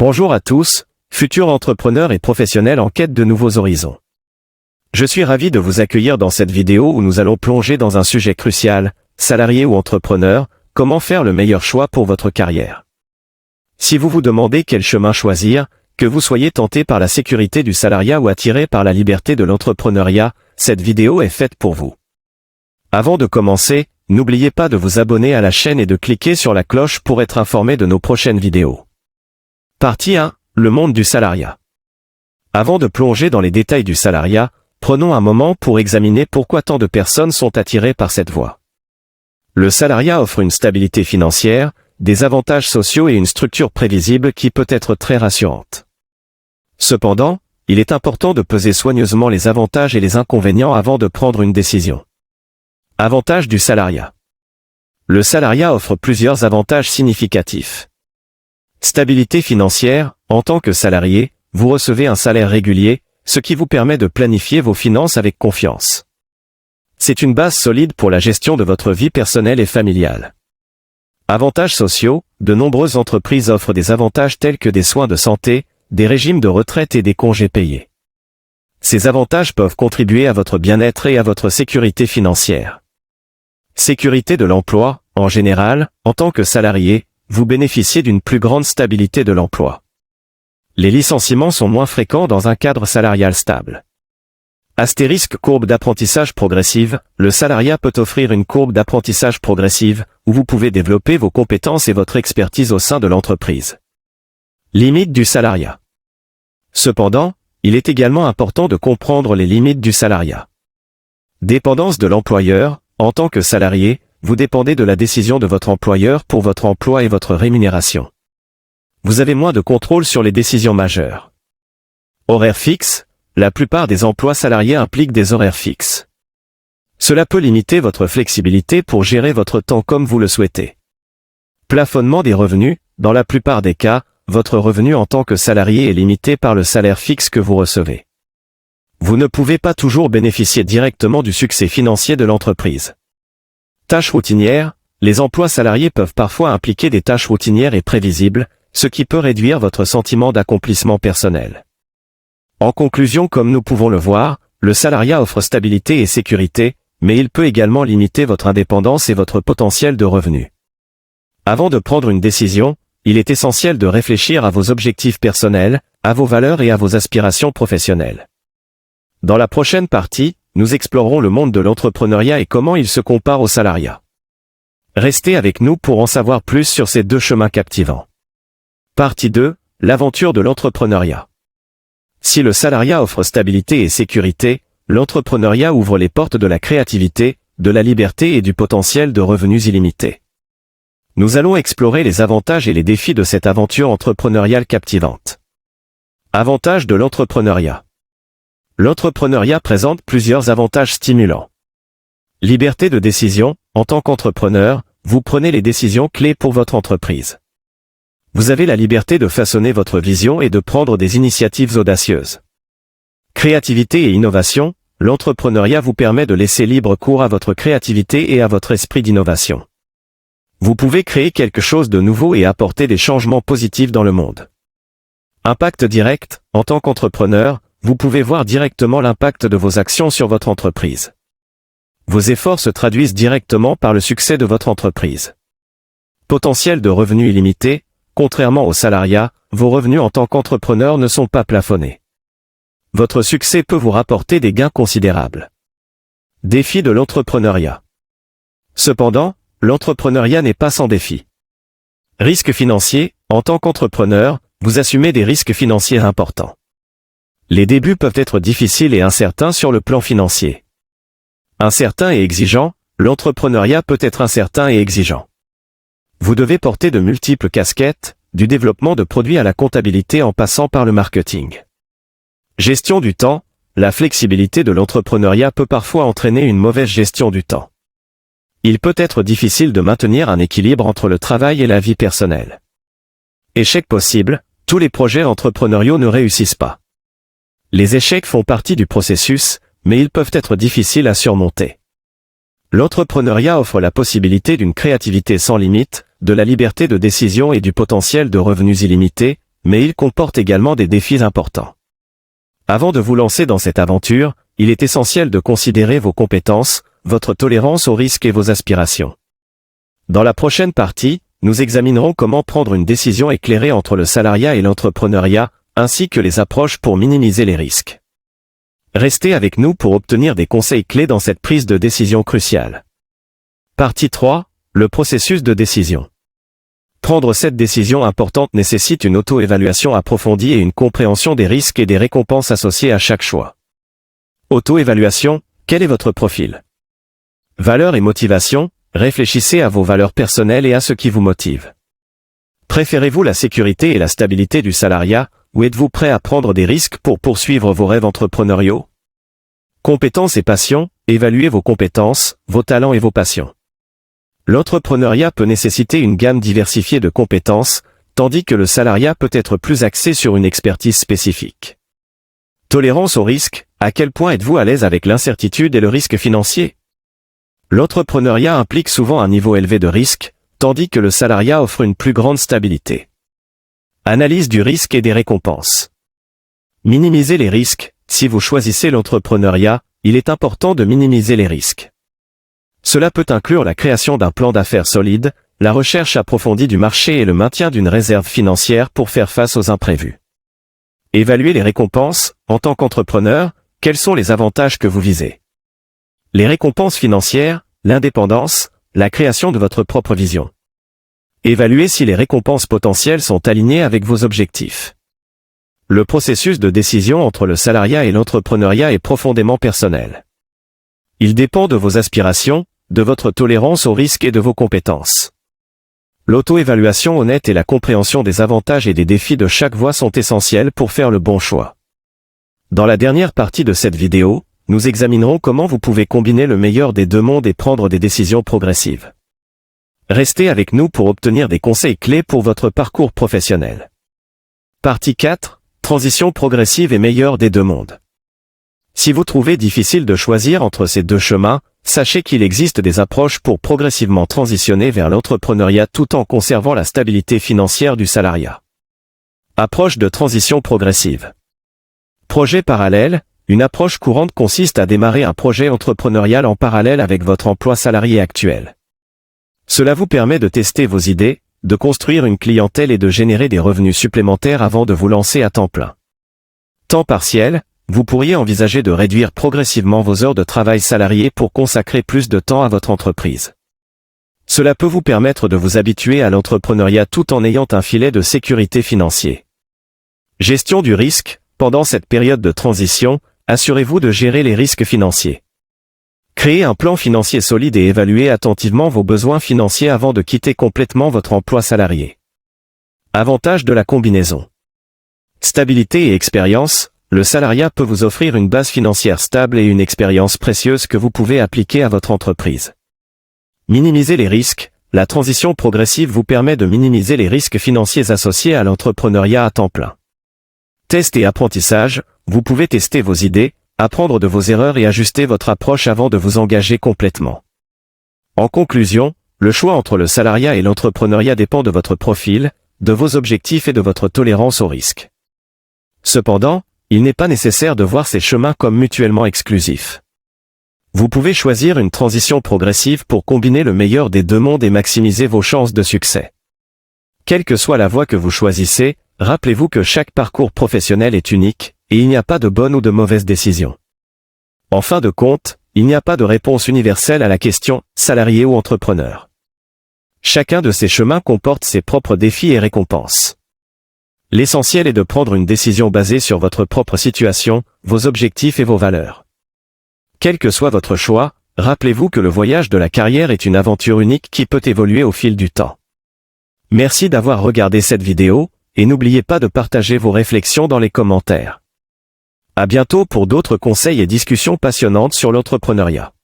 Bonjour à tous, futurs entrepreneurs et professionnels en quête de nouveaux horizons. Je suis ravi de vous accueillir dans cette vidéo où nous allons plonger dans un sujet crucial, salarié ou entrepreneur, comment faire le meilleur choix pour votre carrière. Si vous vous demandez quel chemin choisir, que vous soyez tenté par la sécurité du salariat ou attiré par la liberté de l'entrepreneuriat, cette vidéo est faite pour vous. Avant de commencer, n'oubliez pas de vous abonner à la chaîne et de cliquer sur la cloche pour être informé de nos prochaines vidéos. Partie 1. Le monde du salariat. Avant de plonger dans les détails du salariat, prenons un moment pour examiner pourquoi tant de personnes sont attirées par cette voie. Le salariat offre une stabilité financière, des avantages sociaux et une structure prévisible qui peut être très rassurante. Cependant, il est important de peser soigneusement les avantages et les inconvénients avant de prendre une décision. Avantages du salariat. Le salariat offre plusieurs avantages significatifs. Stabilité financière, en tant que salarié, vous recevez un salaire régulier, ce qui vous permet de planifier vos finances avec confiance. C'est une base solide pour la gestion de votre vie personnelle et familiale. Avantages sociaux, de nombreuses entreprises offrent des avantages tels que des soins de santé, des régimes de retraite et des congés payés. Ces avantages peuvent contribuer à votre bien-être et à votre sécurité financière. Sécurité de l'emploi, en général, en tant que salarié, vous bénéficiez d'une plus grande stabilité de l'emploi. Les licenciements sont moins fréquents dans un cadre salarial stable. Astérisque courbe d'apprentissage progressive, le salariat peut offrir une courbe d'apprentissage progressive, où vous pouvez développer vos compétences et votre expertise au sein de l'entreprise. Limite du salariat. Cependant, il est également important de comprendre les limites du salariat. Dépendance de l'employeur, en tant que salarié, vous dépendez de la décision de votre employeur pour votre emploi et votre rémunération. Vous avez moins de contrôle sur les décisions majeures. Horaires fixes, la plupart des emplois salariés impliquent des horaires fixes. Cela peut limiter votre flexibilité pour gérer votre temps comme vous le souhaitez. Plafonnement des revenus, dans la plupart des cas, votre revenu en tant que salarié est limité par le salaire fixe que vous recevez. Vous ne pouvez pas toujours bénéficier directement du succès financier de l'entreprise. Tâches routinières, les emplois salariés peuvent parfois impliquer des tâches routinières et prévisibles, ce qui peut réduire votre sentiment d'accomplissement personnel. En conclusion, comme nous pouvons le voir, le salariat offre stabilité et sécurité, mais il peut également limiter votre indépendance et votre potentiel de revenus. Avant de prendre une décision, il est essentiel de réfléchir à vos objectifs personnels, à vos valeurs et à vos aspirations professionnelles. Dans la prochaine partie, nous explorerons le monde de l'entrepreneuriat et comment il se compare au salariat. Restez avec nous pour en savoir plus sur ces deux chemins captivants. Partie 2, l'aventure de l'entrepreneuriat. Si le salariat offre stabilité et sécurité, l'entrepreneuriat ouvre les portes de la créativité, de la liberté et du potentiel de revenus illimités. Nous allons explorer les avantages et les défis de cette aventure entrepreneuriale captivante. Avantages de l'entrepreneuriat. L'entrepreneuriat présente plusieurs avantages stimulants. Liberté de décision, en tant qu'entrepreneur, vous prenez les décisions clés pour votre entreprise. Vous avez la liberté de façonner votre vision et de prendre des initiatives audacieuses. Créativité et innovation, l'entrepreneuriat vous permet de laisser libre cours à votre créativité et à votre esprit d'innovation. Vous pouvez créer quelque chose de nouveau et apporter des changements positifs dans le monde. Impact direct, en tant qu'entrepreneur, vous pouvez voir directement l'impact de vos actions sur votre entreprise. Vos efforts se traduisent directement par le succès de votre entreprise. Potentiel de revenus illimité, contrairement au salariat, vos revenus en tant qu'entrepreneur ne sont pas plafonnés. Votre succès peut vous rapporter des gains considérables. Défi de l'entrepreneuriat. Cependant, l'entrepreneuriat n'est pas sans défi. Risque financier, en tant qu'entrepreneur, vous assumez des risques financiers importants. Les débuts peuvent être difficiles et incertains sur le plan financier. Incertain et exigeant, l'entrepreneuriat peut être incertain et exigeant. Vous devez porter de multiples casquettes, du développement de produits à la comptabilité en passant par le marketing. Gestion du temps, la flexibilité de l'entrepreneuriat peut parfois entraîner une mauvaise gestion du temps. Il peut être difficile de maintenir un équilibre entre le travail et la vie personnelle. Échec possible, tous les projets entrepreneuriaux ne réussissent pas. Les échecs font partie du processus, mais ils peuvent être difficiles à surmonter. L'entrepreneuriat offre la possibilité d'une créativité sans limite, de la liberté de décision et du potentiel de revenus illimités, mais il comporte également des défis importants. Avant de vous lancer dans cette aventure, il est essentiel de considérer vos compétences, votre tolérance au risque et vos aspirations. Dans la prochaine partie, nous examinerons comment prendre une décision éclairée entre le salariat et l'entrepreneuriat, ainsi que les approches pour minimiser les risques. Restez avec nous pour obtenir des conseils clés dans cette prise de décision cruciale. Partie 3. Le processus de décision. Prendre cette décision importante nécessite une auto-évaluation approfondie et une compréhension des risques et des récompenses associées à chaque choix. Auto-évaluation, quel est votre profil? Valeurs et motivation, réfléchissez à vos valeurs personnelles et à ce qui vous motive. Préférez-vous la sécurité et la stabilité du salariat, ou êtes-vous prêt à prendre des risques pour poursuivre vos rêves entrepreneuriaux? Compétences et passions, évaluez vos compétences, vos talents et vos passions. L'entrepreneuriat peut nécessiter une gamme diversifiée de compétences, tandis que le salariat peut être plus axé sur une expertise spécifique. Tolérance au risque, à quel point êtes-vous à l'aise avec l'incertitude et le risque financier? L'entrepreneuriat implique souvent un niveau élevé de risque, tandis que le salariat offre une plus grande stabilité. Analyse du risque et des récompenses. Minimiser les risques. Si vous choisissez l'entrepreneuriat, il est important de minimiser les risques. Cela peut inclure la création d'un plan d'affaires solide, la recherche approfondie du marché et le maintien d'une réserve financière pour faire face aux imprévus. Évaluer les récompenses. En tant qu'entrepreneur, quels sont les avantages que vous visez? Les récompenses financières, l'indépendance, la création de votre propre vision. Évaluez si les récompenses potentielles sont alignées avec vos objectifs. Le processus de décision entre le salariat et l'entrepreneuriat est profondément personnel. Il dépend de vos aspirations, de votre tolérance au risque et de vos compétences. L'auto-évaluation honnête et la compréhension des avantages et des défis de chaque voie sont essentielles pour faire le bon choix. Dans la dernière partie de cette vidéo, nous examinerons comment vous pouvez combiner le meilleur des deux mondes et prendre des décisions progressives. Restez avec nous pour obtenir des conseils clés pour votre parcours professionnel. Partie 4. Transition progressive et meilleure des deux mondes. Si vous trouvez difficile de choisir entre ces deux chemins, sachez qu'il existe des approches pour progressivement transitionner vers l'entrepreneuriat tout en conservant la stabilité financière du salariat. Approche de transition progressive. Projet parallèle. Une approche courante consiste à démarrer un projet entrepreneurial en parallèle avec votre emploi salarié actuel. Cela vous permet de tester vos idées, de construire une clientèle et de générer des revenus supplémentaires avant de vous lancer à temps plein. Temps partiel. Vous pourriez envisager de réduire progressivement vos heures de travail salarié pour consacrer plus de temps à votre entreprise. Cela peut vous permettre de vous habituer à l'entrepreneuriat tout en ayant un filet de sécurité financier. Gestion du risque. Pendant cette période de transition, assurez-vous de gérer les risques financiers. Créez un plan financier solide et évaluez attentivement vos besoins financiers avant de quitter complètement votre emploi salarié. Avantages de la combinaison. Stabilité et expérience. Le salariat peut vous offrir une base financière stable et une expérience précieuse que vous pouvez appliquer à votre entreprise. Minimiser les risques. La transition progressive vous permet de minimiser les risques financiers associés à l'entrepreneuriat à temps plein. Test et apprentissage. Vous pouvez tester vos idées, apprendre de vos erreurs et ajuster votre approche avant de vous engager complètement. En conclusion, le choix entre le salariat et l'entrepreneuriat dépend de votre profil, de vos objectifs et de votre tolérance au risque. Cependant, il n'est pas nécessaire de voir ces chemins comme mutuellement exclusifs. Vous pouvez choisir une transition progressive pour combiner le meilleur des deux mondes et maximiser vos chances de succès. Quelle que soit la voie que vous choisissez, rappelez-vous que chaque parcours professionnel est unique, et il n'y a pas de bonne ou de mauvaise décision. En fin de compte, il n'y a pas de réponse universelle à la question « salarié ou entrepreneur ». Chacun de ces chemins comporte ses propres défis et récompenses. L'essentiel est de prendre une décision basée sur votre propre situation, vos objectifs et vos valeurs. Quel que soit votre choix, rappelez-vous que le voyage de la carrière est une aventure unique qui peut évoluer au fil du temps. Merci d'avoir regardé cette vidéo, et n'oubliez pas de partager vos réflexions dans les commentaires. À bientôt pour d'autres conseils et discussions passionnantes sur l'entrepreneuriat.